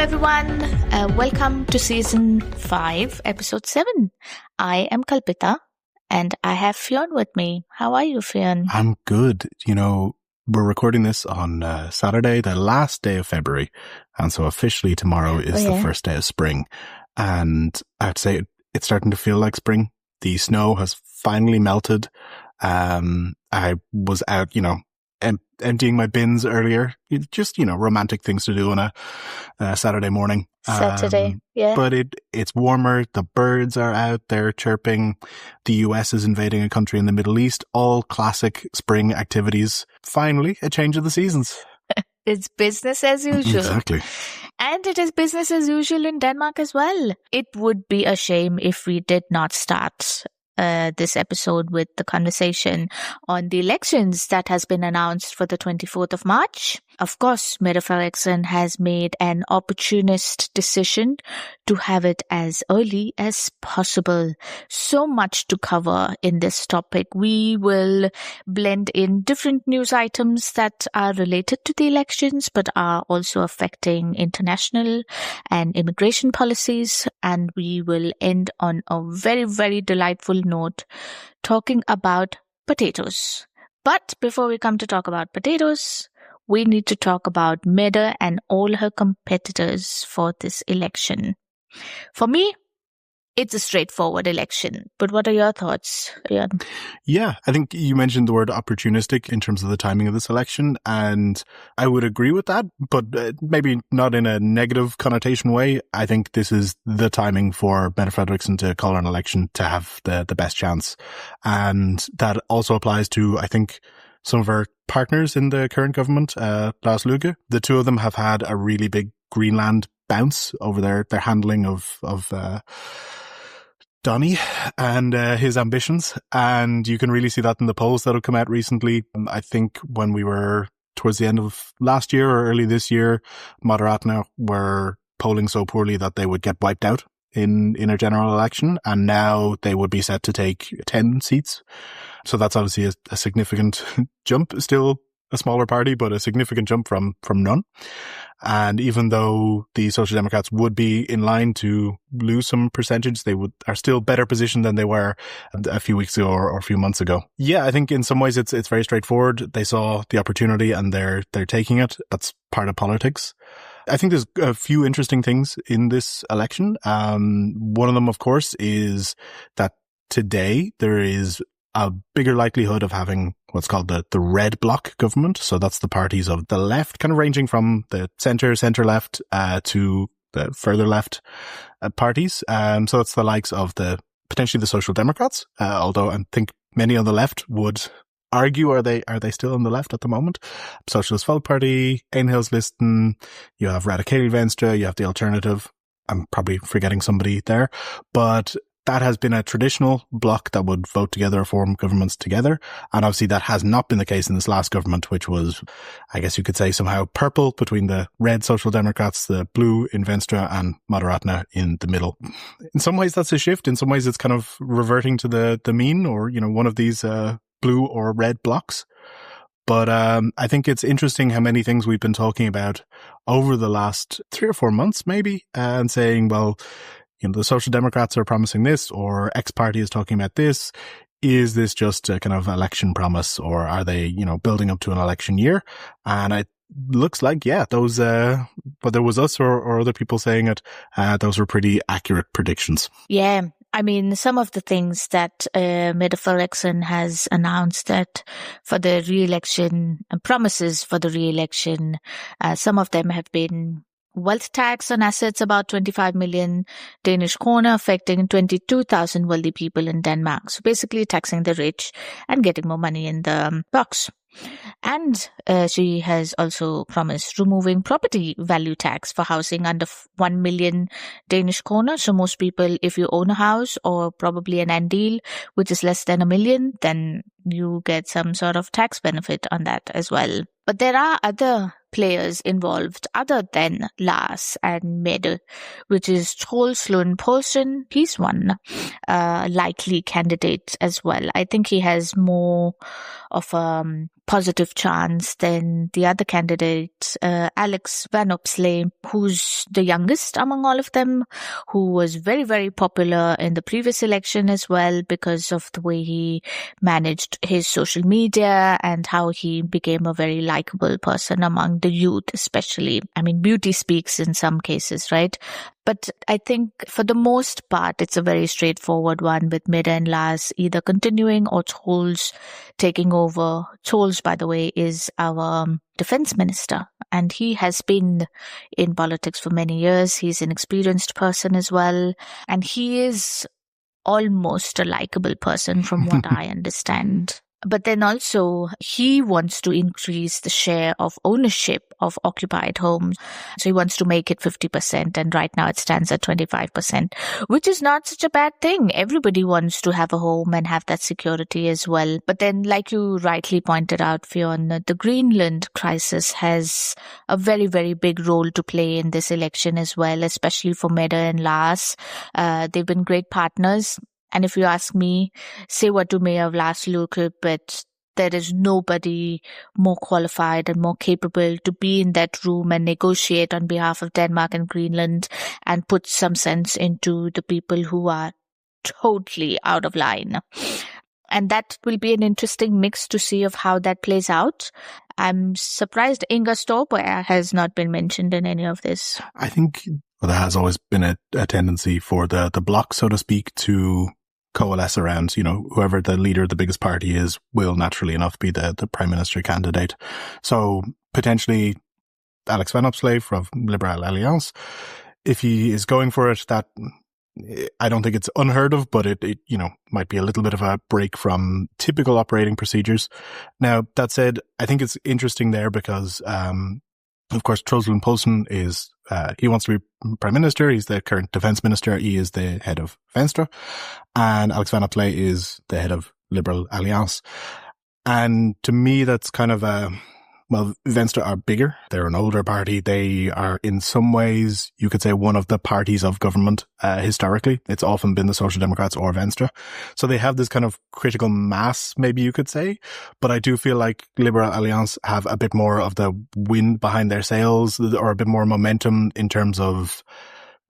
everyone. Welcome to Season 5, Episode 7. I am Kalpita, and I have Fionn with me. How are you, Fionn? I'm good. You know, we're recording this on Saturday, the last day of February. And so officially tomorrow is the first day of spring. And I'd say it's starting to feel like spring. The snow has finally melted. I was out, emptying my bins earlier. Just, romantic things to do on a Saturday morning. But it's warmer. The birds are out there chirping. The US is invading a country in the Middle East. All classic spring activities. Finally, a change of the seasons. It's business as usual. Exactly. And it is business as usual in Denmark as well. It would be a shame if we did not start this episode with the conversation on the elections that has been announced for the 24th of March. Of course, Mette Frederiksen has made an opportunist decision to have it as early as possible. So much to cover in this topic. We will blend in different news items that are related to the elections, but are also affecting international and immigration policies. And we will end on a very, very delightful note talking about potatoes. But before we come to talk about potatoes, we need to talk about Mette and all her competitors for this election. For me, it's a straightforward election. But what are your thoughts, Fionn? Yeah, I think you mentioned the word opportunistic in terms of the timing of this election, and I would agree with that, but maybe not in a negative connotation way. I think this is the timing for Mette Frederiksen to call an election to have the best chance. And that also applies to, I think, some of our partners in the current government, Lars Løkke. The two of them have had a really big Greenland bounce over their handling of Donny and his ambitions. And you can really see that in the polls that have come out recently. I think when we were towards the end of last year or early this year, Moderaterna were polling so poorly that they would get wiped out in a general election. And now they would be set to take 10 seats. So that's obviously a significant jump. Still a smaller party, but a significant jump from none. And even though the Social Democrats would be in line to lose some percentage, they are still better positioned than they were a few weeks ago or a few months ago. Yeah, I think in some ways it's very straightforward. They saw the opportunity and they're taking it. That's part of politics. I think there's a few interesting things in this election. One of them, of course, is that today there is a bigger likelihood of having what's called the red bloc government. So that's the parties of the left, kind of ranging from the center left to the further left parties. So it's the likes of potentially the Social Democrats, although I think many on the left would argue, are they still on the left at the moment? Socialist Folkeparti, Enhedslisten, you have Radikale Venstre, you have the Alternative. I'm probably forgetting somebody there, but that has been a traditional bloc that would vote together or form governments together. And obviously that has not been the case in this last government, which was, I guess you could say, somehow purple between the red Social Democrats, the blue in Venstre, and Moderaterna in the middle. In some ways that's a shift. In some ways it's kind of reverting to the mean, or, one of these blue or red blocs. But I think it's interesting how many things we've been talking about over the last 3 or 4 months, maybe, and saying, well, the Social Democrats are promising this, or X party is talking about this. Is this just a kind of election promise, or are they, building up to an election year? And it looks like, those, whether it was us or other people saying it, those were pretty accurate predictions. Yeah. I mean, some of the things that Mette Frederiksen has announced that for the re-election and promises for the re-election, some of them have been wealth tax on assets, about 25 million Danish kroner, affecting 22,000 wealthy people in Denmark. So basically taxing the rich and getting more money in the box. And she has also promised removing property value tax for housing under 1 million Danish kroner. So most people, if you own a house or probably an andel, which is less than 1 million, then you get some sort of tax benefit on that as well. But there are other players involved other than Lars and Mette, which is Troels Lund Poulsen. He's one likely candidate as well. I think he has more of positive chance than the other candidate, Alex Van Opslee, who's the youngest among all of them, who was very, very popular in the previous election as well because of the way he managed his social media and how he became a very likable person among the youth, especially. I mean, beauty speaks in some cases, right? But I think for the most part, it's a very straightforward one with Mette and Lars either continuing or Troels taking over. Troels, by the way, is our defense minister, and he has been in politics for many years. He's an experienced person as well, and he is almost a likable person from what I understand. But then also, he wants to increase the share of ownership of occupied homes. So he wants to make it 50%, and right now it stands at 25%, which is not such a bad thing. Everybody wants to have a home and have that security as well. But then, like you rightly pointed out, Fionn, the Greenland crisis has a very, very big role to play in this election as well, especially for Mette and Lars. They've been great partners. And if you ask me, say what you may of Lars Løkke, but there is nobody more qualified and more capable to be in that room and negotiate on behalf of Denmark and Greenland and put some sense into the people who are totally out of line. And that will be an interesting mix to see of how that plays out. I'm surprised Inger Støjberg has not been mentioned in any of this. I think there has always been a tendency for the bloc, so to speak, to coalesce around, whoever the leader of the biggest party is will naturally enough be the prime minister candidate. So potentially Alex Van Opslee from Liberal Alliance, if he is going for it, that I don't think it's unheard of, but it might be a little bit of a break from typical operating procedures. Now, that said, I think it's interesting there because, of course, Troels Lund Poulsen is, he wants to be prime minister. He's the current defense minister. He is the head of Venstre, and Alex Van Opslee is the head of Liberal Alliance. And to me, that's kind of Venstre are bigger. They're an older party. They are in some ways, you could say, one of the parties of government, historically. It's often been the Social Democrats or Venstre. So they have this kind of critical mass, maybe you could say. But I do feel like Liberal Alliance have a bit more of the wind behind their sails, or a bit more momentum in terms of,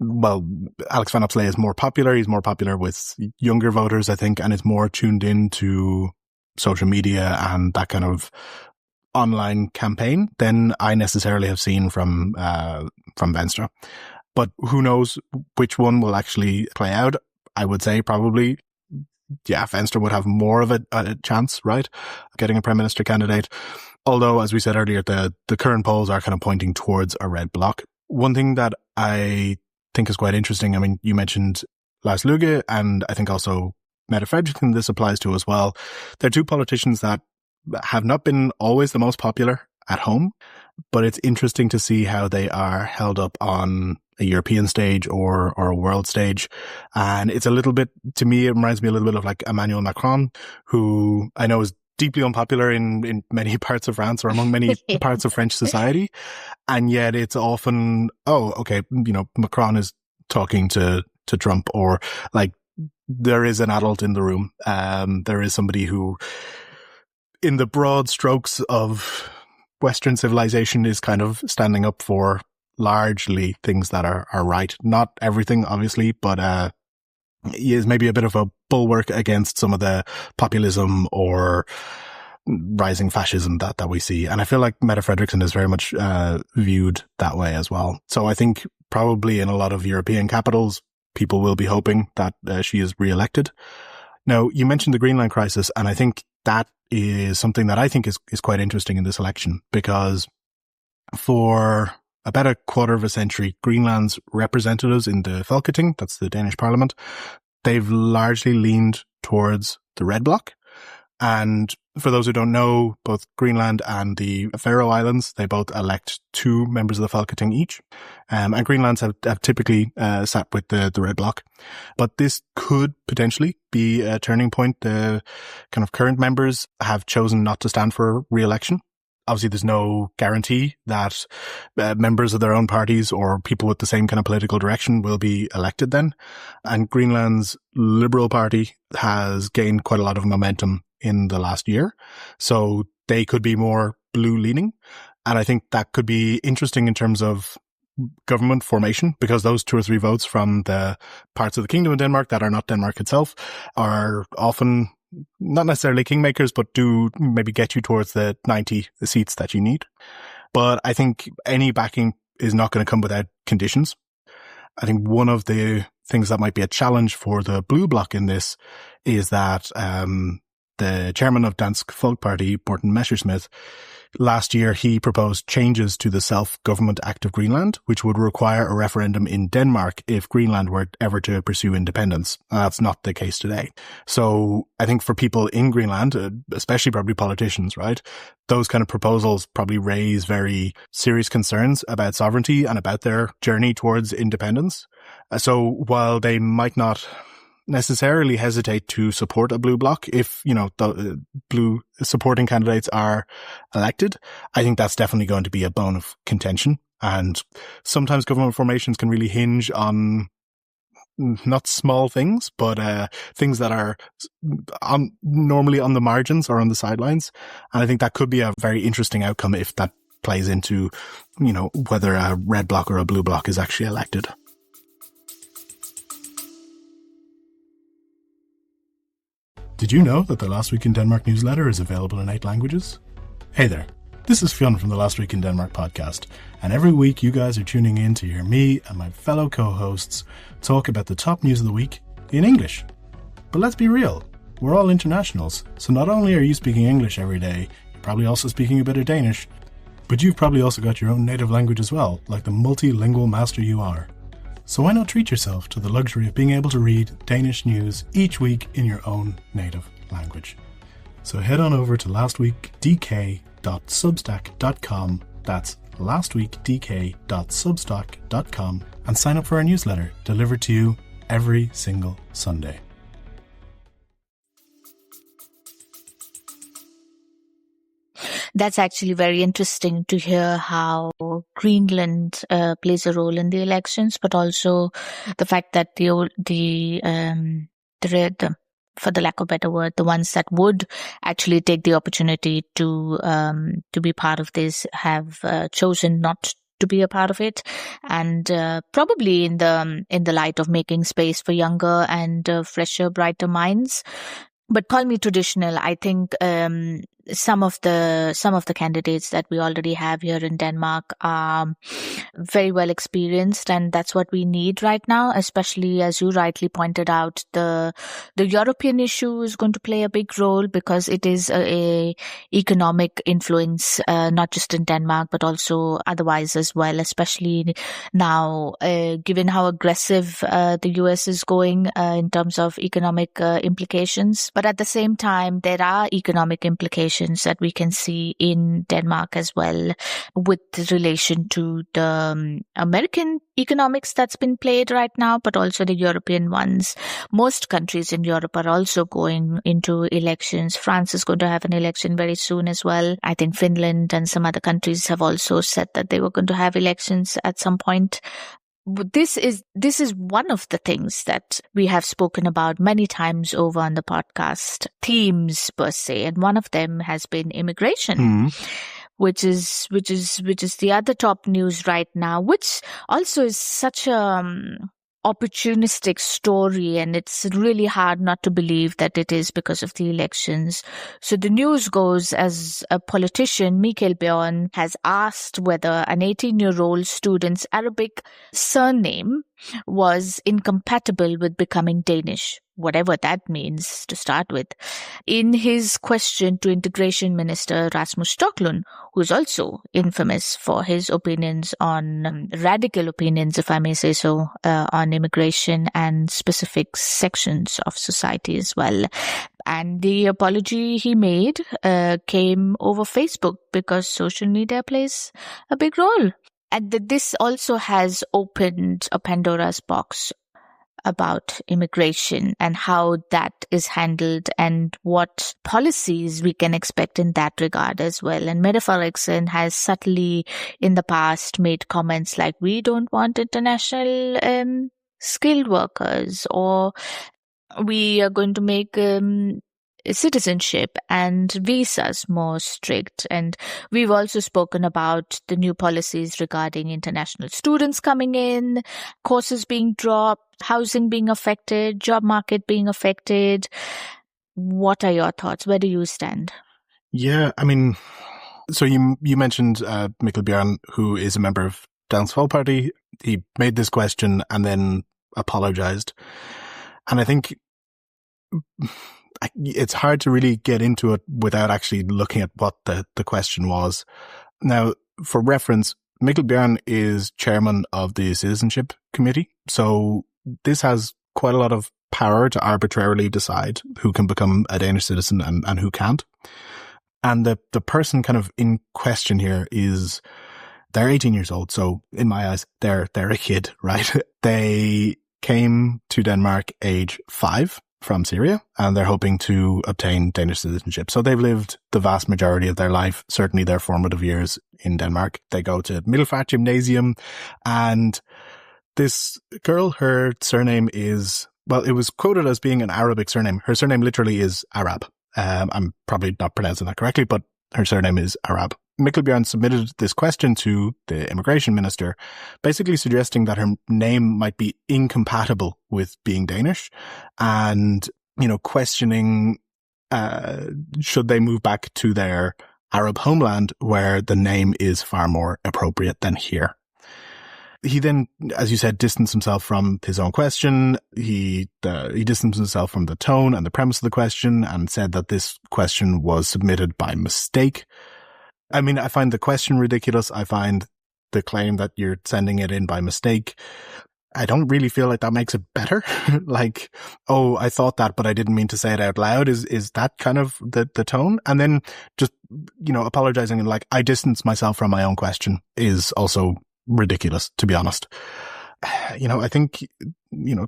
Alex Van Opslee is more popular. He's more popular with younger voters, I think, and is more tuned into social media and that kind of online campaign than I necessarily have seen from Venstre. But who knows which one will actually play out? I would say probably, Venstre would have more of a chance, right? Getting a prime minister candidate. Although, as we said earlier, the current polls are kind of pointing towards a red bloc. One thing that I think is quite interesting, I mean, you mentioned Lars Løkke, and I think also Mette Frederiksen this applies to as well. They're two politicians that have not been always the most popular at home, but it's interesting to see how they are held up on a European stage or a world stage. And it's a little bit, to me, it reminds me a little bit of like Emmanuel Macron, who I know is deeply unpopular in many parts of France or among many parts of French society. And yet it's often, Macron is talking to Trump, or like there is an adult in the room. There is somebody who, in the broad strokes of Western civilization, is kind of standing up for largely things that are right. Not everything, obviously, but he is maybe a bit of a bulwark against some of the populism or rising fascism that we see. And I feel like Mette Frederiksen is very much viewed that way as well. So I think probably in a lot of European capitals, people will be hoping that she is re-elected. Now, you mentioned the Greenland crisis, and I think that is something that I think is quite interesting in this election, because for about a quarter of a century, Greenland's representatives in the Folketing, that's the Danish parliament, they've largely leaned towards the red bloc. And for those who don't know, both Greenland and the Faroe Islands, they both elect 2 members of the Folketing each. And Greenlands have typically sat with the red bloc. But this could potentially be a turning point. The kind of current members have chosen not to stand for re-election. Obviously, there's no guarantee that members of their own parties or people with the same kind of political direction will be elected then. And Greenland's Liberal Party has gained quite a lot of momentum in the last year. So they could be more blue leaning. And I think that could be interesting in terms of government formation, because those 2 or 3 votes from the parts of the Kingdom of Denmark that are not Denmark itself are often not necessarily kingmakers, but do maybe get you towards the 90 seats that you need. But I think any backing is not going to come without conditions. I think one of the things that might be a challenge for the blue bloc in this is that the chairman of Dansk Folkeparti, Morten Messerschmidt, last year he proposed changes to the Self-Government Act of Greenland, which would require a referendum in Denmark if Greenland were ever to pursue independence. That's not the case today. So I think for people in Greenland, especially probably politicians, right, those kind of proposals probably raise very serious concerns about sovereignty and about their journey towards independence. So while they might not necessarily hesitate to support a blue bloc if, the blue supporting candidates are elected, I think that's definitely going to be a bone of contention. And sometimes government formations can really hinge on not small things, but things that are normally on the margins or on the sidelines. And I think that could be a very interesting outcome if that plays into, whether a red bloc or a blue bloc is actually elected. Did you know that the Last Week in Denmark newsletter is available in 8 languages? Hey there, this is Fionn from the Last Week in Denmark podcast, and every week you guys are tuning in to hear me and my fellow co-hosts talk about the top news of the week in English. But let's be real, we're all internationals, so not only are you speaking English every day, you're probably also speaking a bit of Danish, but you've probably also got your own native language as well, like the multilingual master you are. So why not treat yourself to the luxury of being able to read Danish news each week in your own native language? So head on over to lastweekdk.substack.com, that's lastweekdk.substack.com, and sign up for our newsletter delivered to you every single Sunday. That's actually very interesting to hear how Greenland plays a role in the elections, but also the fact that the for the lack of a better word, the ones that would actually take the opportunity to be part of this have chosen not to be a part of it, and probably in the light of making space for younger and fresher, brighter minds. But call me traditional. I think some of the candidates that we already have here in Denmark are very well experienced, and that's what we need right now, especially as you rightly pointed out, the European issue is going to play a big role because it is a economic influence, not just in Denmark, but also otherwise as well, especially now, given how aggressive the US is going in terms of economic implications. But at the same time, there are economic implications that we can see in Denmark as well with relation to the American economics that's been played right now, but also the European ones. Most countries in Europe are also going into elections. France is going to have an election very soon as well. I think Finland and some other countries have also said that they were going to have elections at some point. This is one of the things that we have spoken about many times over on the podcast, themes per se, and one of them has been immigration, which is the other top news right now, which also is such a opportunistic story, and it's really hard not to believe that it is because of the elections. So the news goes as a politician, Mikael Bjørn, has asked whether an 18-year-old student's Arabic surname was incompatible with becoming Danish, whatever that means to start with. In his question to Integration Minister Rasmus Stoklund, who is also infamous for his opinions on, radical opinions, if I may say so, on immigration and specific sections of society as well. And the apology he made came over Facebook because social media plays a big role. And this also has opened a Pandora's box about immigration and how that is handled and what policies we can expect in that regard as well. And Mette Frederiksen has subtly in the past made comments like, we don't want international skilled workers, or we are going to make citizenship and visas more strict. And we've also spoken about the new policies regarding international students coming in, courses being dropped, housing being affected, job market being affected. What are your thoughts? Where do you stand? Yeah, I mean, so you mentioned Mikkel Bjørn, who is a member of Dansk Folkeparti. He made this question and then apologized. And I think it's hard to really get into it without actually looking at what the question was. Now, for reference, Mikkel Bjørn is chairman of the Citizenship Committee. So this has quite a lot of power to arbitrarily decide who can become a Danish citizen and who can't. And the person kind of in question here is, they're 18 years old. So in my eyes, they're a kid, right? They came to Denmark age 5 from Syria, and they're hoping to obtain Danish citizenship. So they've lived the vast majority of their life, certainly their formative years in Denmark. They go to Middelfart Gymnasium, and this girl, her surname is, well, it was quoted as being an Arabic surname. Her surname literally is Arab. I'm probably not pronouncing that correctly, but her surname is Arab. Mikkel Bjørn submitted this question to the immigration minister, basically suggesting that her name might be incompatible with being Danish and, questioning, should they move back to their Arab homeland where the name is far more appropriate than here. He then, as you said, distanced himself from his own question. He distanced himself from the tone and the premise of the question and said that this question was submitted by mistake. I mean, I find the question ridiculous. I find the claim that you're sending it in by mistake. I don't really feel like that makes it better. Like, oh, I thought that, but I didn't mean to say it out loud. Is that kind of the tone? And then just, apologizing and like, I distanced myself from my own question is also ridiculous, to be honest. I think,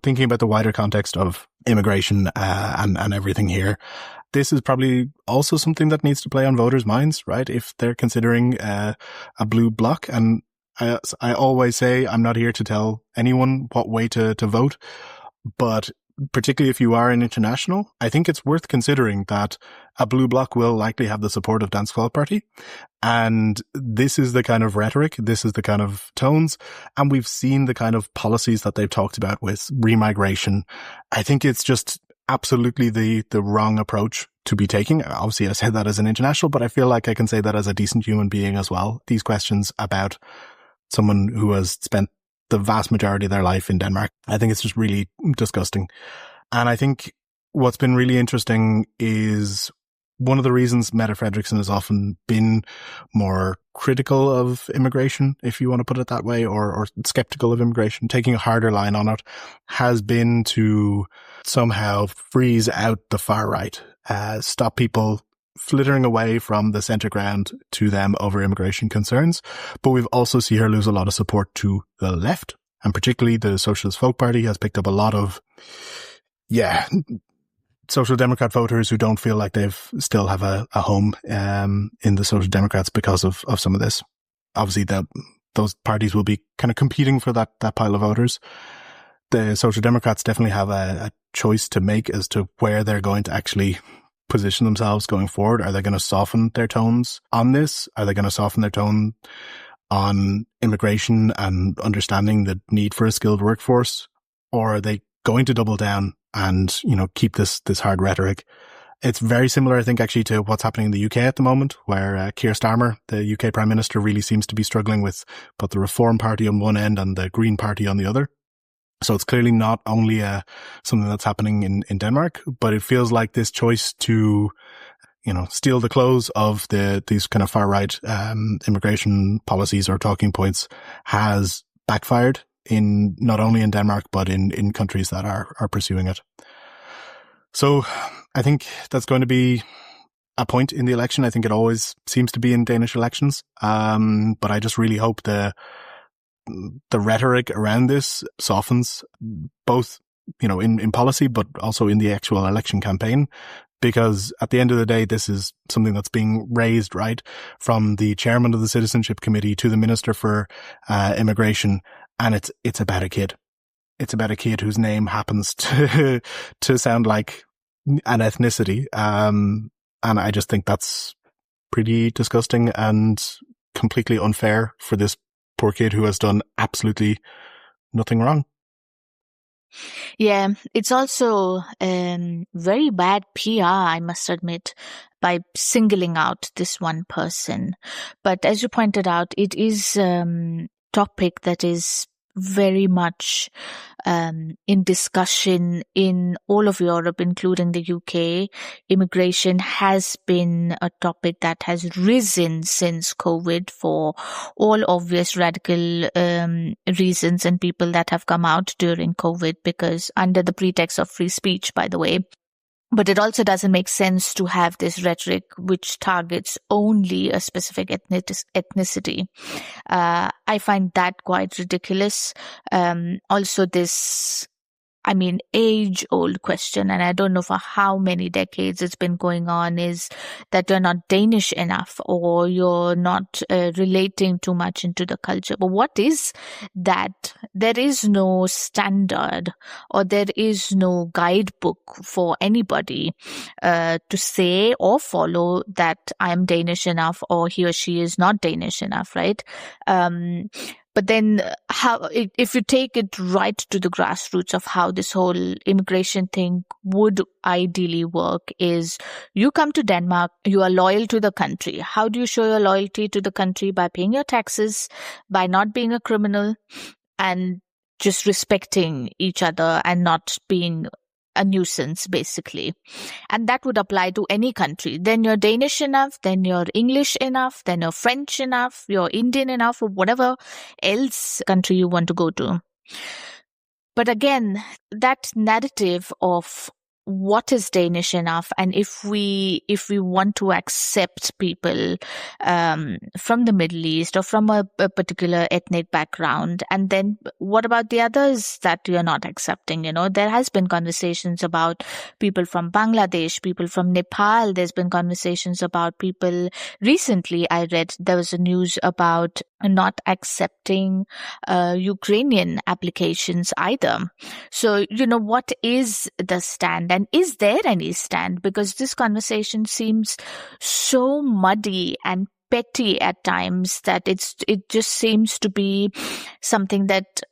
thinking about the wider context of immigration and everything here, this is probably also something that needs to play on voters' minds, right? If they're considering a blue bloc. And I always say I'm not here to tell anyone what way to vote, but particularly if you are an international, I think it's worth considering that a blue bloc will likely have the support of Dansk Folkeparti. And this is the kind of rhetoric, this is the kind of tones, and we've seen the kind of policies that they've talked about with remigration. I think it's just absolutely the wrong approach to be taking. Obviously, I said that as an international, but I feel like I can say that as a decent human being as well. These questions about someone who has spent the vast majority of their life in Denmark, I think it's just really disgusting. And I think what's been really interesting is one of the reasons Mette Frederiksen has often been more critical of immigration, if you want to put it that way, or skeptical of immigration, taking a harder line on it, has been to somehow freeze out the far right, stop people flittering away from the centre ground to them over immigration concerns. But we've also seen her lose a lot of support to the left, and particularly the Socialist Folk Party has picked up a lot of, Social Democrat voters who don't feel like they've still have a home in the Social Democrats because of some of this. Obviously, those parties will be kind of competing for that pile of voters. The Social Democrats definitely have a choice to make as to where they're going to actually position themselves going forward. Are they going to soften their tones on this? Are they going to soften their tone on immigration and understanding the need for a skilled workforce? Or are they going to double down and, keep this hard rhetoric? It's very similar, I think, actually, to what's happening in the UK at the moment, where Keir Starmer, the UK Prime Minister, really seems to be struggling with both the Reform Party on one end and the Green Party on the other. So it's clearly not only something that's happening in Denmark, but it feels like this choice to, steal the clothes of these kind of far right immigration policies or talking points has backfired in not only in Denmark, but in countries that are pursuing it. So I think that's going to be a point in the election. I think it always seems to be in Danish elections. But I just really hope the rhetoric around this softens, both, in policy, but also in the actual election campaign. Because at the end of the day, this is something that's being raised, right, from the chairman of the Citizenship Committee to the Minister for Immigration. And it's about a kid. It's about a kid whose name happens to sound like and ethnicity. And I just think that's pretty disgusting and completely unfair for this poor kid who has done absolutely nothing wrong. Yeah, it's also very bad PR, I must admit, by singling out this one person. But as you pointed out, it is topic that is very much in discussion in all of Europe, including the UK. Immigration has been a topic that has risen since COVID for all obvious radical reasons, and people that have come out during COVID because under the pretext of free speech, by the way. But it also doesn't make sense to have this rhetoric which targets only a specific ethnicity. I find that quite ridiculous. Also this, age-old question, and I don't know for how many decades it's been going on, is that you're not Danish enough or you're not relating too much into the culture. But what is that? There is no standard or there is no guidebook for anybody to say or follow that I'm Danish enough or he or she is not Danish enough, right? But then if you take it right to the grassroots of how this whole immigration thing would ideally work is you come to Denmark, you are loyal to the country. How do you show your loyalty to the country? By paying your taxes, by not being a criminal, and just respecting each other and not being a nuisance, basically. And that would apply to any country. Then you're Danish enough, then you're English enough, then you're French enough, you're Indian enough, or whatever else country you want to go to. But again, that narrative of what is Danish enough, and if we want to accept people from the Middle East or from a particular ethnic background, and then what about the others that you're not accepting? There has been conversations about people from Bangladesh, people from Nepal. There's been conversations about people. Recently, I read there was a news about not accepting Ukrainian applications either. So, what is the stand? And is there any stand? Because this conversation seems so muddy and petty at times that it just seems to be something that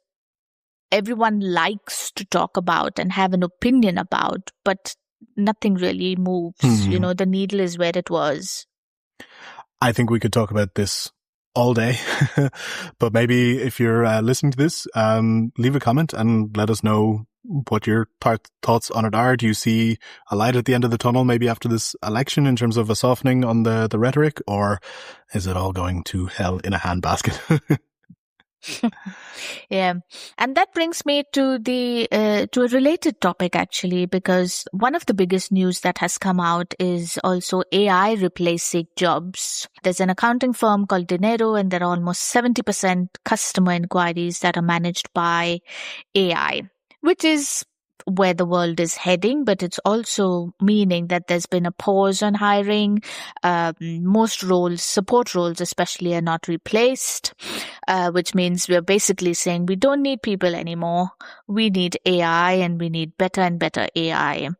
everyone likes to talk about and have an opinion about, but nothing really moves. The needle is where it was. I think we could talk about this all day, but maybe if you're listening to this, leave a comment and let us know what your thoughts on it are. Do you see a light at the end of the tunnel maybe after this election in terms of a softening on the rhetoric, or is it all going to hell in a handbasket? Yeah. And that brings me to to a related topic, actually, because one of the biggest news that has come out is also AI replacing jobs. There's an accounting firm called Dinero, and there are almost 70% customer inquiries that are managed by AI, which is where the world is heading, but it's also meaning that there's been a pause on hiring. Most roles, support roles especially, are not replaced, which means we're basically saying we don't need people anymore. We need AI, and we need better and better AI.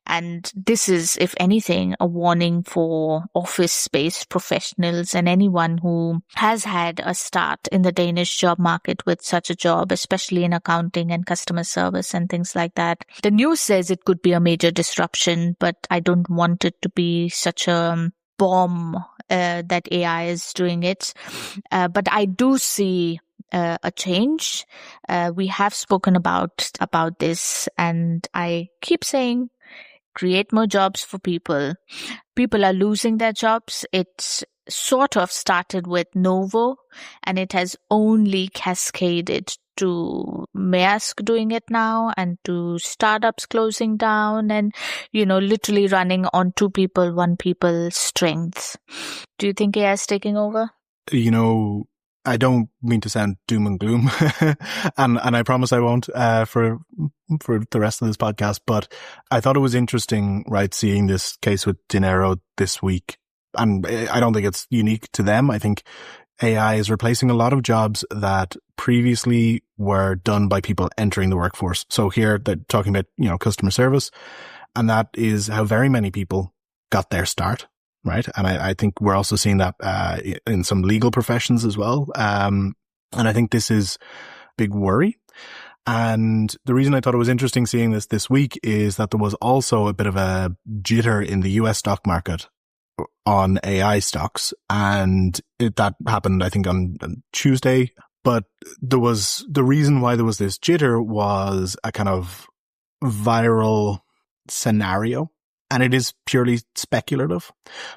And this is, if anything, a warning for office-based professionals and anyone who has had a start in the Danish job market with such a job, especially in accounting and customer service and things like that. The news says it could be a major disruption, but I don't want it to be such a bomb that AI is doing it. But I do see a change. We have spoken about this, and I keep saying, create more jobs for people. People are losing their jobs. It sort of started with Novo, and it has only cascaded to Maersk doing it now, and to startups closing down, and, literally running on one people strength. Do you think AI is taking over? I don't mean to sound doom and gloom, and I promise I won't for the rest of this podcast, but I thought it was interesting, right, seeing this case with Dinero this week. And I don't think it's unique to them. I think AI is replacing a lot of jobs that previously were done by people entering the workforce. So here they're talking about, customer service. And that is how very many people got their start, right? And I think we're also seeing that in some legal professions as well. And I think this is a big worry. And the reason I thought it was interesting seeing this week is that there was also a bit of a jitter in the US stock market on AI stocks. And that happened, I think, on Tuesday. But the reason why there was this jitter was a kind of viral scenario. And it is purely speculative,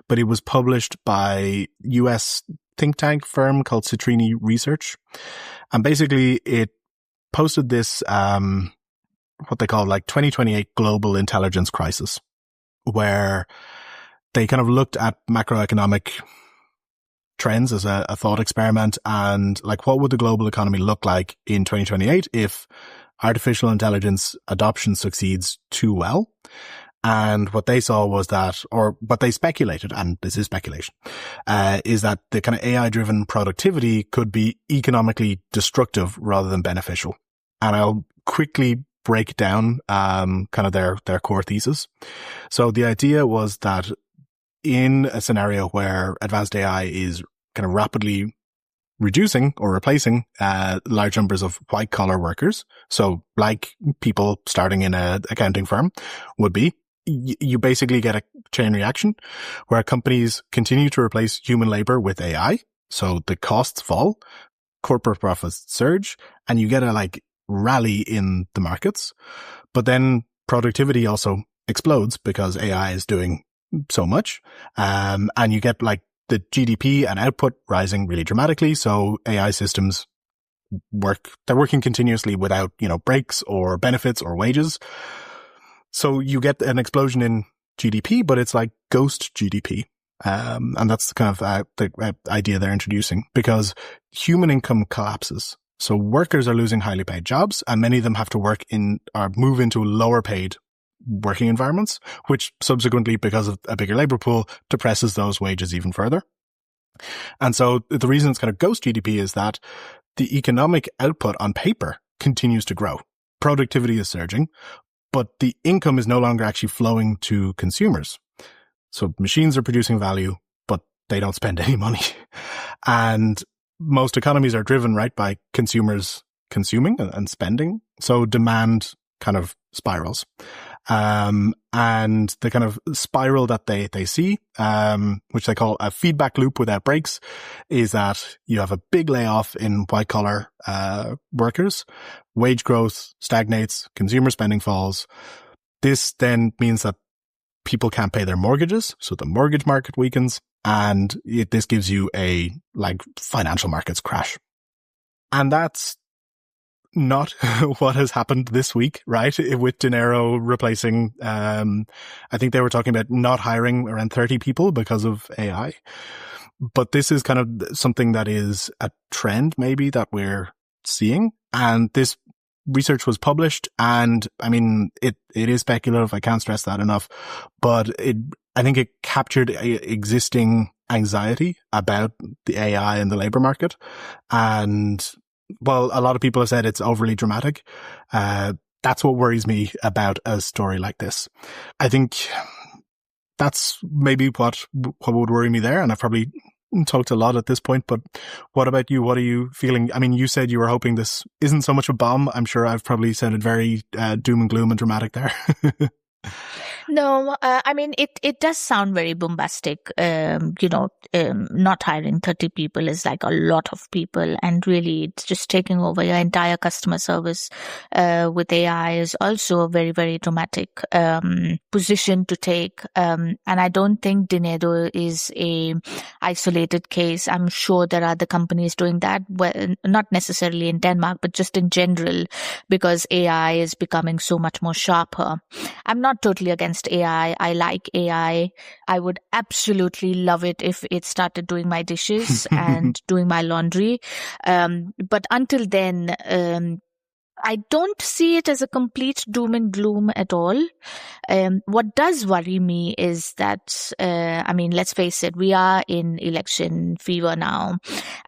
but it was published by US think tank firm called Citrini Research. And basically it posted this, what they call like 2028 global intelligence crisis, where they kind of looked at macroeconomic trends as a thought experiment and like, what would the global economy look like in 2028 if artificial intelligence adoption succeeds too well? And what they saw was that, or what they speculated, and this is speculation, is that the kind of AI-driven productivity could be economically destructive rather than beneficial. And I'll quickly break down kind of their core thesis. So the idea was that in a scenario where advanced AI is kind of rapidly reducing or replacing large numbers of white-collar workers, so like people starting in an accounting firm would be, you basically get a chain reaction where companies continue to replace human labor with AI. So the costs fall, corporate profits surge, and you get a like rally in the markets. But then productivity also explodes because AI is doing so much. And you get like the GDP and output rising really dramatically. So AI systems they're working continuously without, breaks or benefits or wages. So you get an explosion in GDP, but it's like ghost GDP. And that's kind of the idea they're introducing, because human income collapses. So workers are losing highly paid jobs, and many of them have to work in or move into lower paid working environments, which subsequently, because of a bigger labor pool, depresses those wages even further. And so the reason it's kind of ghost GDP is that the economic output on paper continues to grow. Productivity is surging, but the income is no longer actually flowing to consumers. So machines are producing value, but they don't spend any money. And most economies are driven, right, by consumers consuming and spending. So demand kind of spirals. And the kind of spiral that they see, which they call a feedback loop without breaks, is that you have a big layoff in white collar workers, wage growth stagnates, consumer spending falls. This then means that people can't pay their mortgages, so the mortgage market weakens, and this gives you a like financial markets crash. And that's not what has happened this week, right? With Dinero replacing, I think they were talking about not hiring around 30 people because of AI. But this is kind of something that is a trend maybe that we're seeing. And this research was published, and I mean, it is speculative. I can't stress that enough, but I think it captured existing anxiety about the AI in the labor market. And well, a lot of people have said it's overly dramatic. That's what worries me about a story like this. I think that's maybe what would worry me there. And I've probably talked a lot at this point, but what about you? What are you feeling? I mean, you said you were hoping this isn't so much a bomb. I'm sure I've probably sounded very doom and gloom and dramatic there. No, I mean, it does sound very bombastic. Not hiring 30 people is like a lot of people, and really it's just taking over your entire customer service with AI is also a very, very dramatic position to take. And I don't think Dinero is a isolated case. I'm sure there are other companies doing that, well, not necessarily in Denmark, but just in general, because AI is becoming so much more sharper. I'm not totally against AI. I like AI. I would absolutely love it if it started doing my dishes and doing my laundry. But until then, I don't see it as a complete doom and gloom at all. What does worry me is that, let's face it, we are in election fever now,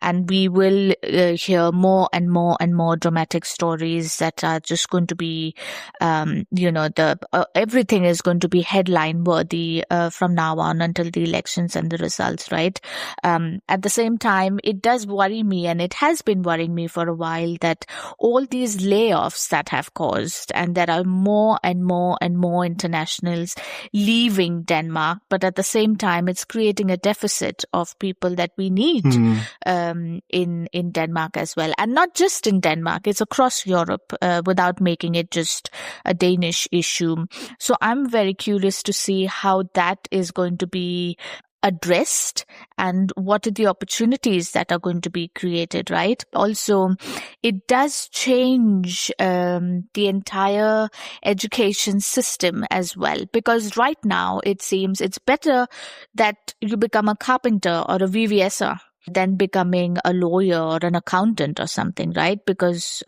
and we will hear more and more and more dramatic stories that are just going to be, everything is going to be headline worthy from now on until the elections and the results, right? At the same time, it does worry me, and it has been worrying me for a while, that all these layoffs that have caused, and there are more and more and more internationals leaving Denmark, but at the same time it's creating a deficit of people that we need in Denmark as well, and not just in Denmark, it's across Europe, without making it just a Danish issue. So I'm very curious to see how that is going to be addressed and what are the opportunities that are going to be created, right? Also, it does change the entire education system as well, because right now it seems it's better that you become a carpenter or a VVSer than becoming a lawyer or an accountant or something, right? Because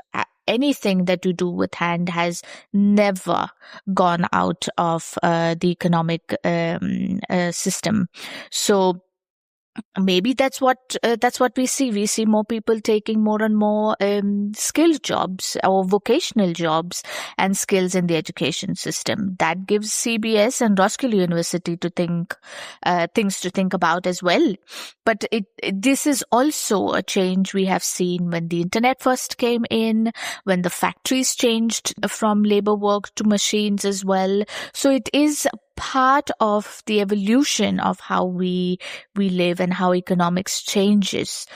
anything that you do with hand has never gone out of the economic system. So maybe that's what we see. We see more people taking more and more skilled jobs or vocational jobs and skills in the education system. That gives CBS and Roskilde University to think things to think about as well. But this is also a change we have seen when the internet first came in, when the factories changed from labor work to machines as well. So it is part of the evolution of how we live and how economics changes.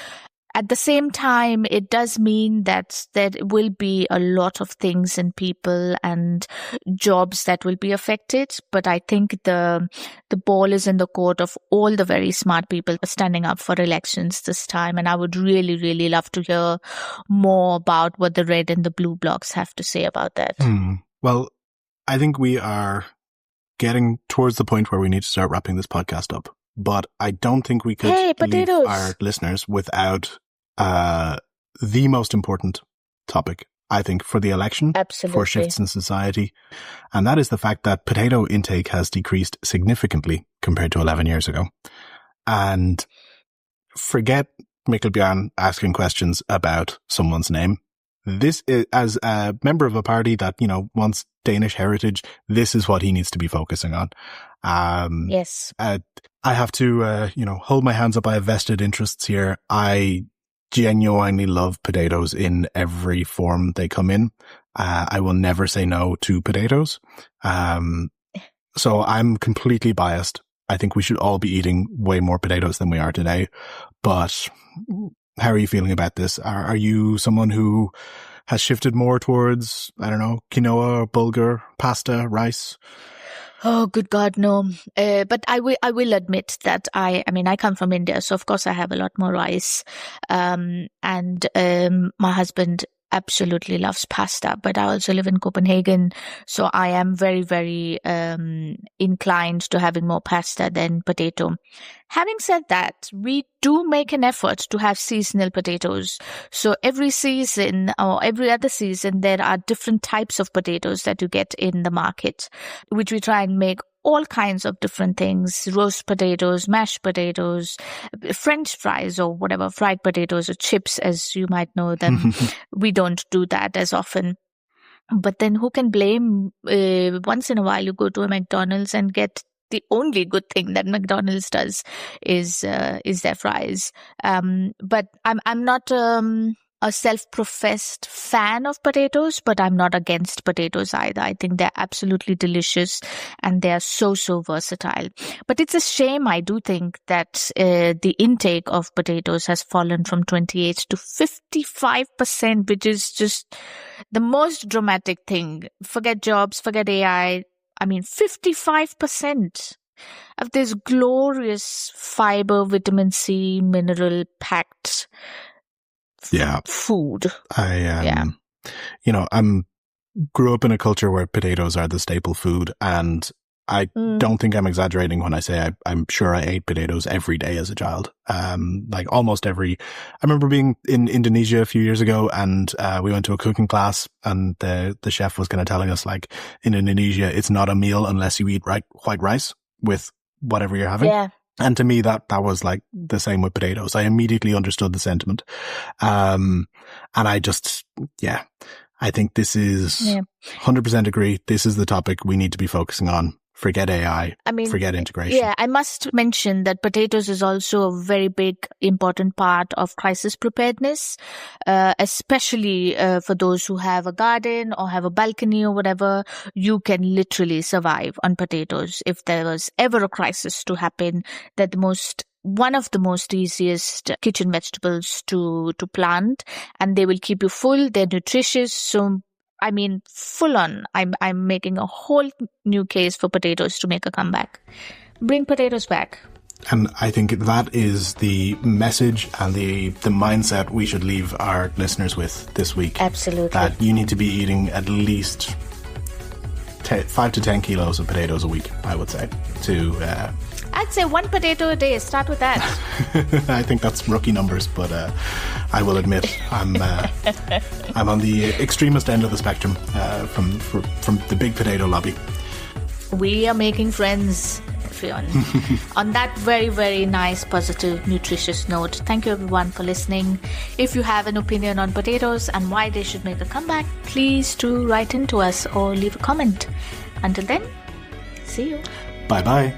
At the same time, it does mean that there will be a lot of things and people and jobs that will be affected. But I think the ball is in the court of all the very smart people standing up for elections this time. And I would really, really love to hear more about what the red and the blue blocs have to say about that. Well, I think we are getting towards the point where we need to start wrapping this podcast up. But I don't think we could leave our listeners without the most important topic, I think, for the election, for shifts in society. And that is the fact that potato intake has decreased significantly compared to 11 years ago. And forget Mikkel Bjørn asking questions about someone's name. This is, as a member of a party that, wants Danish heritage, this is what he needs to be focusing on. Yes. I have to, hold my hands up. I have vested interests here. I genuinely love potatoes in every form they come in. I will never say no to potatoes. So I'm completely biased. I think we should all be eating way more potatoes than we are today. But how are you feeling about this? Are you someone who has shifted more towards, I don't know, quinoa, bulgur, pasta, rice? Oh, good God, no. But I will admit that I come from India, so of course I have a lot more rice. And my husband absolutely loves pasta, but I also live in Copenhagen, so I am very, very inclined to having more pasta than potato. Having said that, we do make an effort to have seasonal potatoes. So every season or every other season, there are different types of potatoes that you get in the market, which we try and make all kinds of different things: roast potatoes, mashed potatoes, French fries or whatever, fried potatoes or chips, as you might know them. We don't do that as often. But then who can blame once in a while you go to a McDonald's and get the only good thing that McDonald's does is their fries. But I'm not a self-professed fan of potatoes, but I'm not against potatoes either. I think they're absolutely delicious and they're so versatile. But it's a shame, I do think, that the intake of potatoes has fallen from 28 to 55%, which is just the most dramatic thing. Forget jobs, forget AI. 55% of this glorious fiber, vitamin C, mineral packed food. I grew up in a culture where potatoes are the staple food, and I don't think I'm exaggerating when I say I'm sure I ate potatoes every day as a child. Like almost every, I remember being in Indonesia a few years ago, and we went to a cooking class, and the chef was kind of telling us, like, in Indonesia, it's not a meal unless you eat white rice with whatever you're having. Yeah. And to me, that was like the same with potatoes. I immediately understood the sentiment. And I just, I think this is 100% agree. This is the topic we need to be focusing on. Forget AI. Forget integration. Yeah, I must mention that potatoes is also a very big, important part of crisis preparedness, especially for those who have a garden or have a balcony or whatever. You can literally survive on potatoes. If there was ever a crisis to happen, that one of the most easiest kitchen vegetables to plant, and they will keep you full. They're nutritious. So, full on. I'm making a whole new case for potatoes to make a comeback. Bring potatoes back. And I think that is the message and the mindset we should leave our listeners with this week. Absolutely. That you need to be eating at least 5 to 10 kilos of potatoes a week, I would say, I'd say 1 potato a day. Start with that. I think that's rookie numbers, but I will admit I'm on the extremist end of the spectrum from the big potato lobby. We are making friends, Fionn. On that very, very nice, positive, nutritious note, thank you everyone for listening. If you have an opinion on potatoes and why they should make a comeback, please do write into us or leave a comment. Until then, see you. Bye-bye.